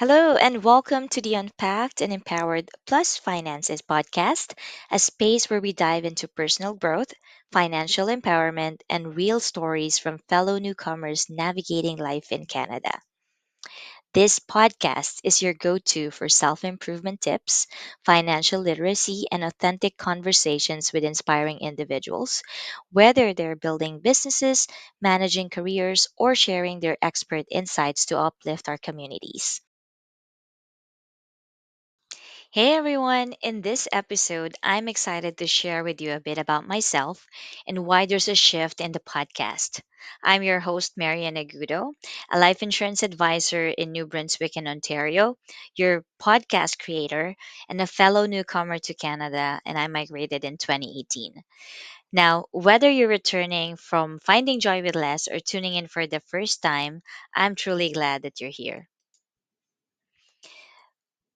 Hello, and welcome to the Unpacked and Empowered Plus Finances Podcast, a space where we dive into personal growth, financial empowerment, and real stories from fellow newcomers navigating life in Canada. This podcast is your go to for self improvement tips, financial literacy, and authentic conversations with inspiring individuals, whether they're building businesses, managing careers, or sharing their expert insights to uplift our communities. Hey everyone, in this episode, I'm excited to share with you a bit about myself and why there's a shift in the podcast. I'm your host, Marian Agudo, a life insurance advisor in New Brunswick in Ontario, your podcast creator, and a fellow newcomer to Canada, and I migrated in 2018. Now, whether you're returning from finding joy with less or tuning in for the first time, I'm truly glad that you're here.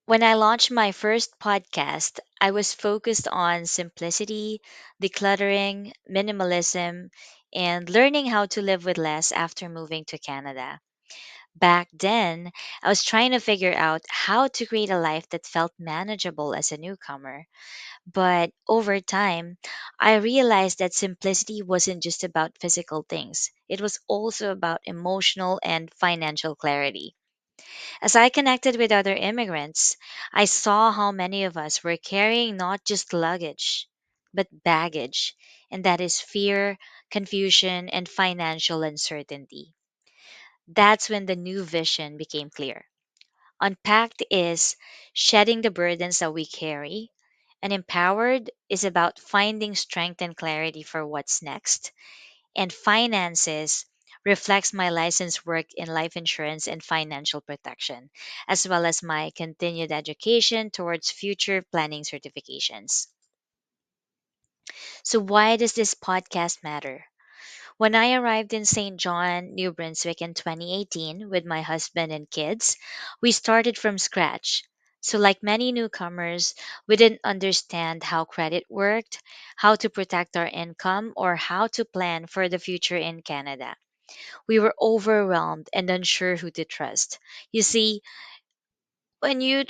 When I launched my first podcast, I was focused on simplicity, decluttering, minimalism, and learning how to live with less after moving to Canada. Back then, I was trying to figure out how to create a life that felt manageable as a newcomer. But over time, I realized that simplicity wasn't just about physical things, it was also about emotional and financial clarity. As I connected with other immigrants, I saw how many of us were carrying not just luggage, but baggage, and that is fear, confusion, and financial uncertainty. That's when the new vision became clear. Unpacked is shedding the burdens that we carry, and empowered is about finding strength and clarity for what's next, and finances reflects my licensed work in life insurance and financial protection, as well as my continued education towards future planning certifications. So, why does this podcast matter? When I arrived in St. John, New Brunswick in 2018 with my husband and kids, we started from scratch. So, like many newcomers, we didn't understand how credit worked, how to protect our income, or how to plan for the future in Canada. We were overwhelmed and unsure who to trust. You see, when you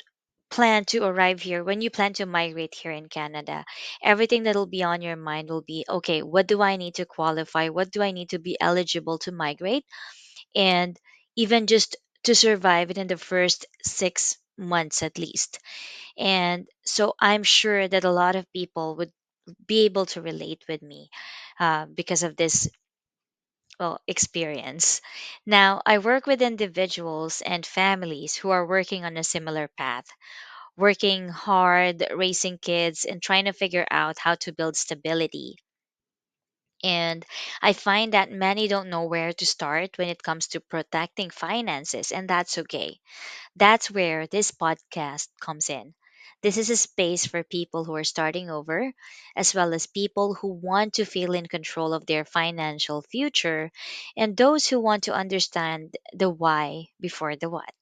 plan to arrive here, when you plan to migrate here in Canada, everything that'll be on your mind will be okay, what do I need to qualify? What do I need to be eligible to migrate? And even just to survive it in the first 6 months at least. And so I'm sure that a lot of people would be able to relate with me because of this experience. Now, I work with individuals and families who are working on a similar path, working hard, raising kids, and trying to figure out how to build stability. And I find that many don't know where to start when it comes to protecting finances, and that's okay. That's where this podcast comes in. This is a space for people who are starting over, as well as people who want to feel in control of their financial future, and those who want to understand the why before the what.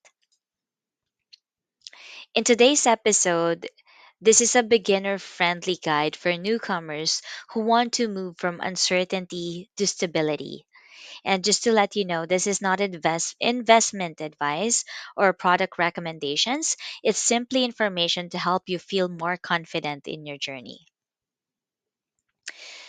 In today's episode, this is a beginner friendly guide for newcomers who want to move from uncertainty to stability. And just to let you know, this is not investment advice or product recommendations. It's simply information to help you feel more confident in your journey.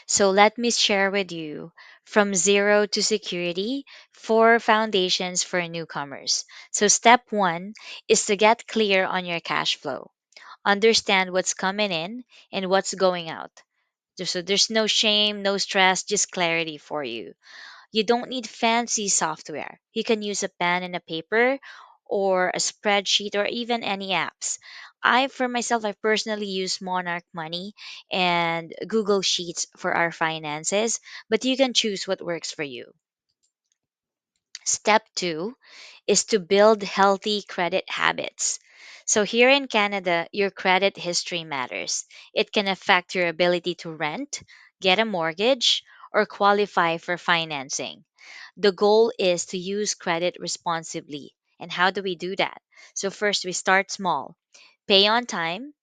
So let me share with you from zero to security, four foundations for newcomers. So step one is to get clear on your cash flow. Understand what's coming in and what's going out. So there's no shame, no stress, just clarity for you. You don't need fancy software. You can use a pen and a paper or a spreadsheet or even any apps. For myself, I personally use Monarch Money and Google Sheets for our finances, but you can choose what works for you. Step two is to build healthy credit habits. So, here in Canada, your credit history matters. It can affect your ability to rent, get a mortgage, or qualify for financing. The goal is to use credit responsibly. And how do we do that? So, first, we start small. Pay on time,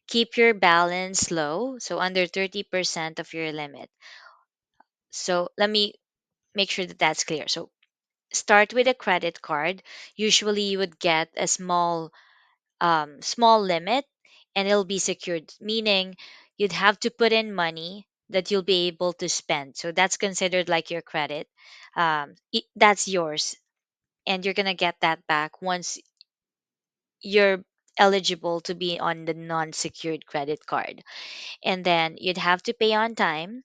keep your balance low, so under 30% of your limit. So, let me make sure that that's clear. So, Start with a credit card. Usually you would get a small limit, and it'll be secured, meaning you'd have to put in money that you'll be able to spend. So that's considered like your credit. That's yours, and you're gonna get that back once you're eligible to be on the non-secured credit card. And then you'd have to pay on time.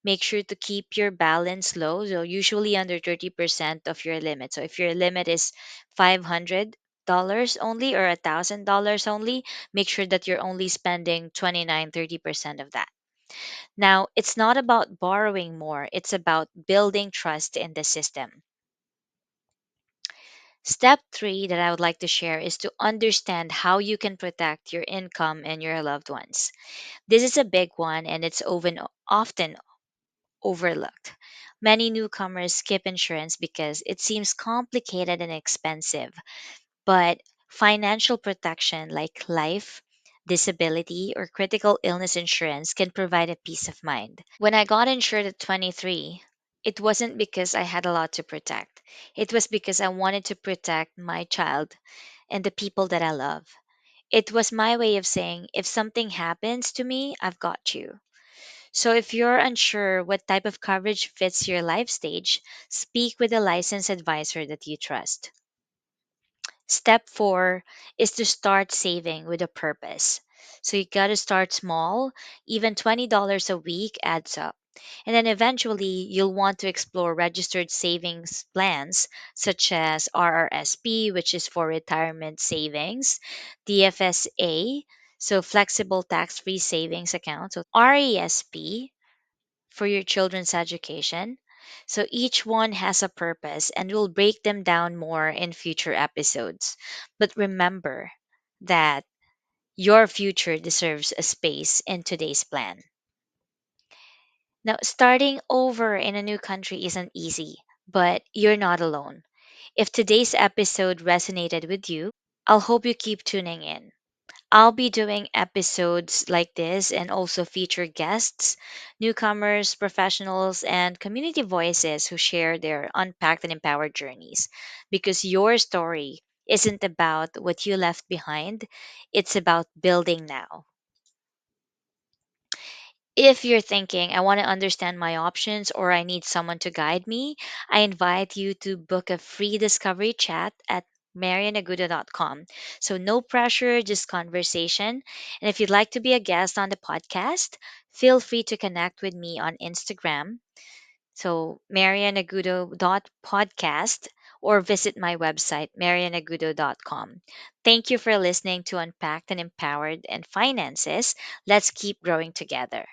Make sure to keep your balance low, so usually under 30% of your limit. So if your limit is $500 only or $1,000 only, make sure that you're only spending 29-30% of that. Now, it's not about borrowing more, it's about building trust in the system. Step three that I would like to share is to understand how you can protect your income and your loved ones. This is a big one, and it's often overlooked. Many newcomers skip insurance because it seems complicated and expensive, but financial protection like life, disability, or critical illness insurance can provide a peace of mind. When I got insured at 23, it wasn't because I had a lot to protect. It was because I wanted to protect my child and the people that I love. It was my way of saying, if something happens to me, I've got you. So, if you're unsure what type of coverage fits your life stage, speak with a licensed advisor that you trust. Step four is to start saving with a purpose. So, you got to start small, even $20 a week adds up. And then eventually, you'll want to explore registered savings plans such as RRSP, which is for retirement savings, DFSA, so flexible tax free savings account, so RESP for your children's education. So each one has a purpose, and we'll break them down more in future episodes. But remember that your future deserves a space in today's plan. Now, starting over in a new country isn't easy, but you're not alone. If today's episode resonated with you, I'll hope you keep tuning in. I'll be doing episodes like this and also feature guests, newcomers, professionals, and community voices who share their unpacked and empowered journeys. Because your story isn't about what you left behind, it's about building now. If you're thinking, I want to understand my options or I need someone to guide me, I invite you to book a free discovery chat at marianaguda.com. So, no pressure, just conversation. And if you'd like to be a guest on the podcast, feel free to connect with me on Instagram. So, marianagudo.podcast, or visit my website, marianagudo.com. Thank you for listening to Unpacked and Empowered and Finances. Let's keep growing together.